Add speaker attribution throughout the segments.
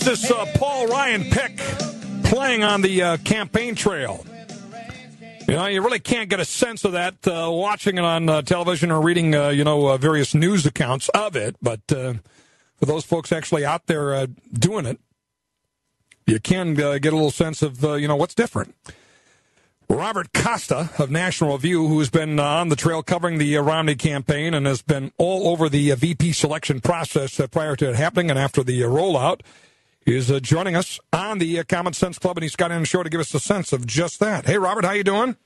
Speaker 1: this Paul Ryan pick playing on the campaign trail? You know, you really can't get a sense of that watching it on television or reading, various news accounts of it. But for those folks actually out there doing it, you can get a little sense of, what's different. Robert Costa of National Review, who's been on the trail covering the Romney campaign and has been all over the VP selection process prior to it happening and after the rollout, is joining us on the Common Sense Club, and he's got in the show to give us a sense of just that. Hey, Robert, how you doing?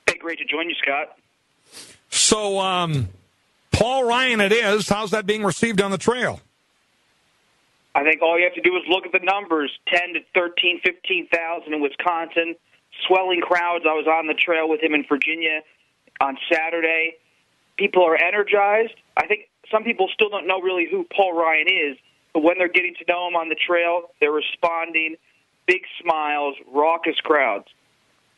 Speaker 2: Hey, great to join you, Scott.
Speaker 1: So, Paul Ryan it is. How's that being received on the trail?
Speaker 2: I think all you have to do is look at the numbers, 10 to 13, 15,000 in Wisconsin, swelling crowds. I was on the trail with him in Virginia on Saturday. People are energized. I think some people still don't know really who Paul Ryan is, but when they're getting to know him on the trail, they're responding, big smiles, raucous crowds.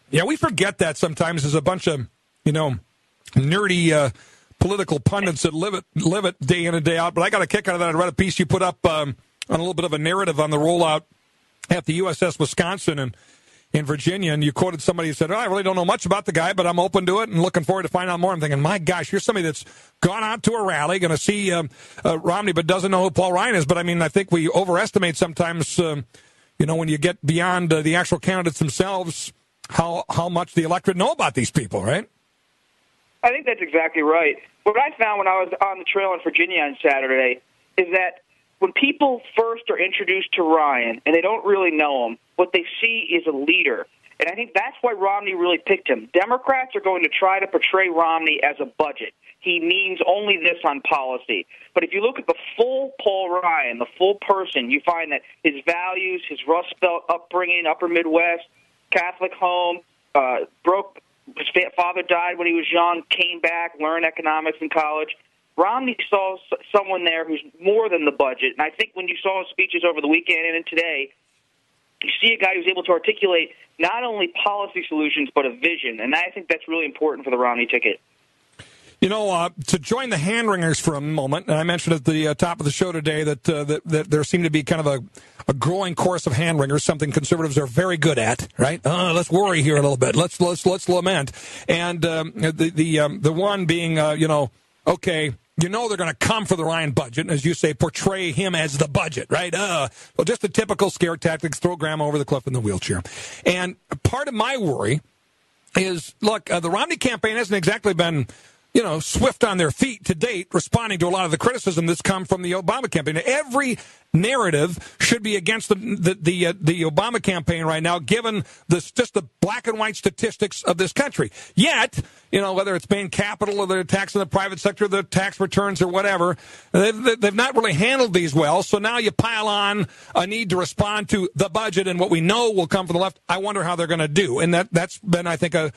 Speaker 1: Yeah, we forget that sometimes as a bunch of, nerdy political pundits that live it day in and day out. But I got a kick out of that. I read a piece you put up on a little bit of a narrative on the rollout at the USS Wisconsin and in Virginia, and you quoted somebody who said, I really don't know much about the guy, but I'm open to it and looking forward to find out more. I'm thinking, my gosh, you're somebody that's gone out to a rally, going to see Romney, but doesn't know who Paul Ryan is. But, I think we overestimate sometimes, when you get beyond the actual candidates themselves, how much the electorate know about these people, right?
Speaker 2: I think that's exactly right. What I found when I was on the trail in Virginia on Saturday is that when people first are introduced to Ryan and they don't really know him, what they see is a leader. And I think that's why Romney really picked him. Democrats are going to try to portray Romney as a budget. He means only this on policy. But if you look at the full Paul Ryan, the full person, you find that his values, his Rust Belt upbringing, Upper Midwest, Catholic home, his father died when he was young, came back, learned economics in college. Romney saw someone there who's more than the budget. And I think when you saw his speeches over the weekend and today, you see a guy who's able to articulate not only policy solutions but a vision. And I think that's really important for the Romney ticket.
Speaker 1: To join the hand-wringers for a moment, and I mentioned at the top of the show today that there seemed to be kind of a growing course of hand-wringers, something conservatives are very good at, right? Let's worry here a little bit. Let's lament. And the one being, okay, they're going to come for the Ryan budget, and as you say, portray him as the budget, right? Well, just the typical scare tactics, throw Grandma over the cliff in the wheelchair. And part of my worry is, look, the Romney campaign hasn't exactly been swift on their feet to date, responding to a lot of the criticism that's come from the Obama campaign. Every narrative should be against the Obama campaign right now, given just the black and white statistics of this country. Yet, whether it's paying capital or the tax in the private sector, the tax returns or whatever, they've not really handled these well. So now you pile on a need to respond to the budget and what we know will come from the left. I wonder how they're going to do, and that's been, I think, a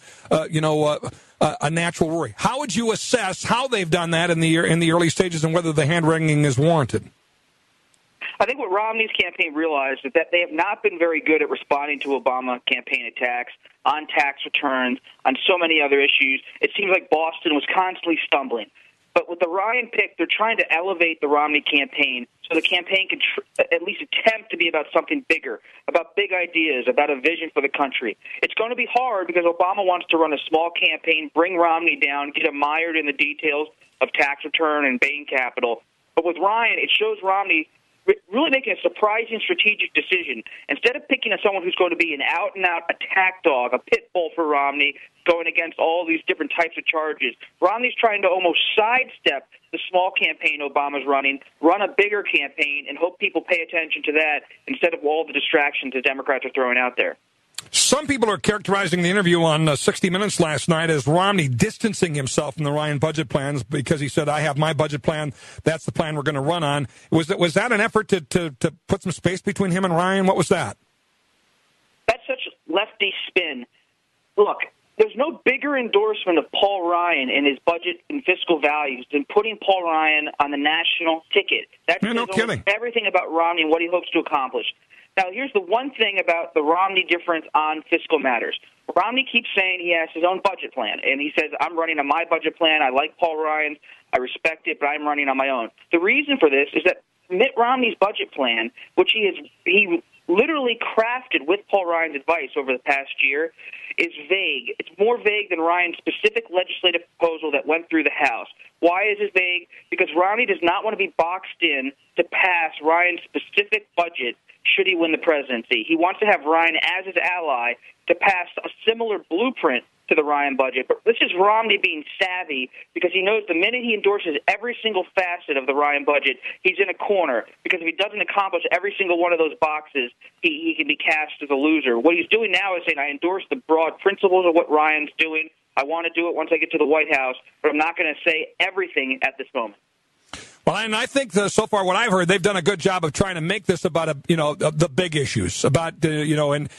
Speaker 1: natural worry. How would you assess how they've done that in the early stages and whether the hand-wringing is warranted?
Speaker 2: I think what Romney's campaign realized is that they have not been very good at responding to Obama campaign attacks on tax returns, on so many other issues. It seems like Boston was constantly stumbling. But with the Ryan pick, they're trying to elevate the Romney campaign so the campaign can at least attempt to be about something bigger, about big ideas, about a vision for the country. It's going to be hard because Obama wants to run a small campaign, bring Romney down, get him mired in the details of tax return and Bain capital. But with Ryan, it shows Romney really making a surprising strategic decision. Instead of picking someone who's going to be an out-and-out attack dog, a pit bull for Romney, going against all these different types of charges, Romney's trying to almost sidestep the small campaign Obama's running, run a bigger campaign, and hope people pay attention to that instead of all the distractions the Democrats are throwing out there.
Speaker 1: Some people are characterizing the interview on 60 Minutes last night as Romney distancing himself from the Ryan budget plans because he said, I have my budget plan. That's the plan we're going to run on. Was that an effort to put some space between him and Ryan? What was that?
Speaker 2: That's such lefty spin. Look, there's no bigger endorsement of Paul Ryan and his budget and fiscal values than putting Paul Ryan on the national ticket. That says
Speaker 1: no kidding.
Speaker 2: Everything about Romney and what he hopes to accomplish. Now, here's the one thing about the Romney difference on fiscal matters. Romney keeps saying he has his own budget plan, and he says, I'm running on my budget plan. I like Paul Ryan's. I respect it, but I'm running on my own. The reason for this is that Mitt Romney's budget plan, which he literally crafted with Paul Ryan's advice over the past year, is vague. It's more vague than Ryan's specific legislative proposal that went through the House. Why is it vague? Because Romney does not want to be boxed in to pass Ryan's specific budget should he win the presidency. He wants to have Ryan as his ally to pass a similar blueprint to the Ryan budget. But this is Romney being savvy because he knows the minute he endorses every single facet of the Ryan budget, he's in a corner. Because if he doesn't accomplish every single one of those boxes, he can be cast as a loser. What he's doing now is saying, I endorse the broad principles of what Ryan's doing. I want to do it once I get to the White House, but I'm not going to say everything at this moment.
Speaker 1: Well, and I think so far what I've heard, they've done a good job of trying to make this about the big issues, about and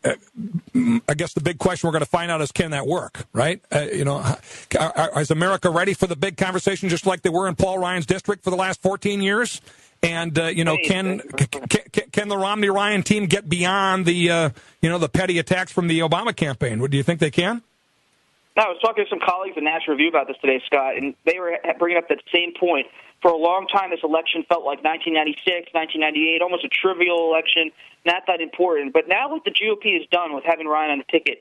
Speaker 1: I guess the big question we're going to find out is, can that work, right? Is America ready for the big conversation, just like they were in Paul Ryan's district for the last 14 years? And can the Romney Ryan team get beyond the the petty attacks from the Obama campaign? Do you think they can?
Speaker 2: No, I was talking to some colleagues at National Review about this today, Scott, and they were bringing up that same point. For a long time, this election felt like 1996, 1998, almost a trivial election, not that important. But now what the GOP has done with having Ryan on the ticket,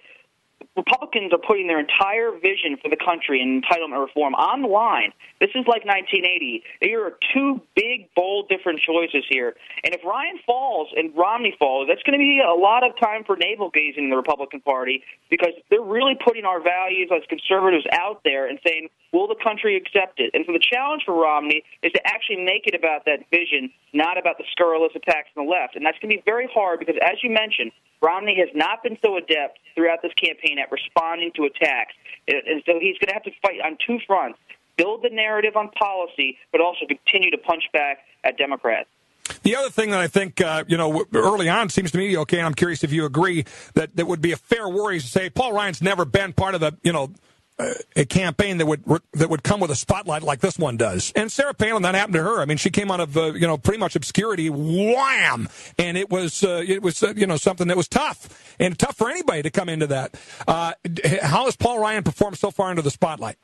Speaker 2: Republicans are putting their entire vision for the country and entitlement reform on the line. This is like 1980. There are two big, bold, different choices here. And if Ryan falls and Romney falls, that's going to be a lot of time for navel-gazing in the Republican Party because they're really putting our values as conservatives out there and saying, will the country accept it? And so the challenge for Romney is to actually make it about that vision, not about the scurrilous attacks on the left. And that's going to be very hard because, as you mentioned, Romney has not been so adept throughout this campaign at responding to attacks. And so he's going to have to fight on two fronts, build the narrative on policy, but also continue to punch back at Democrats.
Speaker 1: The other thing that I think, early on seems to me, okay, and I'm curious if you agree, that would be a fair worry to say Paul Ryan's never been part of a campaign that would come with a spotlight like this one does. And Sarah Palin, that happened to her. I mean, she came out of pretty much obscurity, wham, and it was something that was tough, and tough for anybody to come into that. How has Paul Ryan performed so far into the spotlight?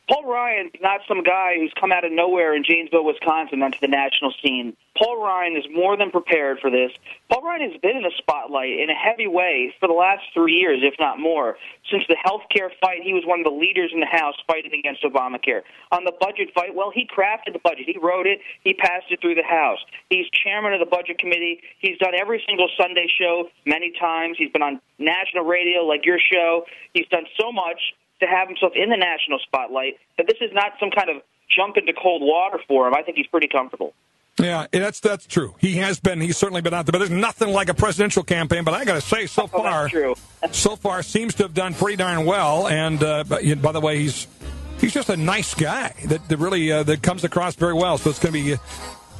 Speaker 2: Paul Ryan's not some guy who's come out of nowhere in Janesville, Wisconsin, onto the national scene. Paul Ryan is more than prepared for this. Paul Ryan has been in the spotlight in a heavy way for the last 3 years, if not more. Since the health care fight, he was one of the leaders in the House fighting against Obamacare. On the budget fight, well, he crafted the budget. He wrote it. He passed it through the House. He's chairman of the Budget Committee. He's done every single Sunday show many times. He's been on national radio like your show. He's done so much to have himself in the national spotlight that this is not some kind of jump into cold water for him. I think he's pretty comfortable.
Speaker 1: Yeah, that's true. He's certainly been out there, but there's nothing like a presidential campaign. But I got to say, so far seems to have done pretty darn well. And by the way, he's just a nice guy that really that comes across very well. So it's going to be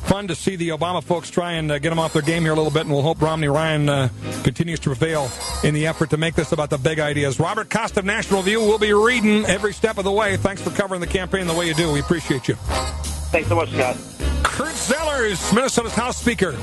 Speaker 1: fun to see the Obama folks try and get them off their game here a little bit, and we'll hope Romney Ryan continues to prevail in the effort to make this about the big ideas. Robert Costa of National Review will be reading every step of the way. Thanks for covering the campaign the way you do. We appreciate you.
Speaker 2: Thanks so much, Scott.
Speaker 1: Kurt Zellers, Minnesota's House Speaker.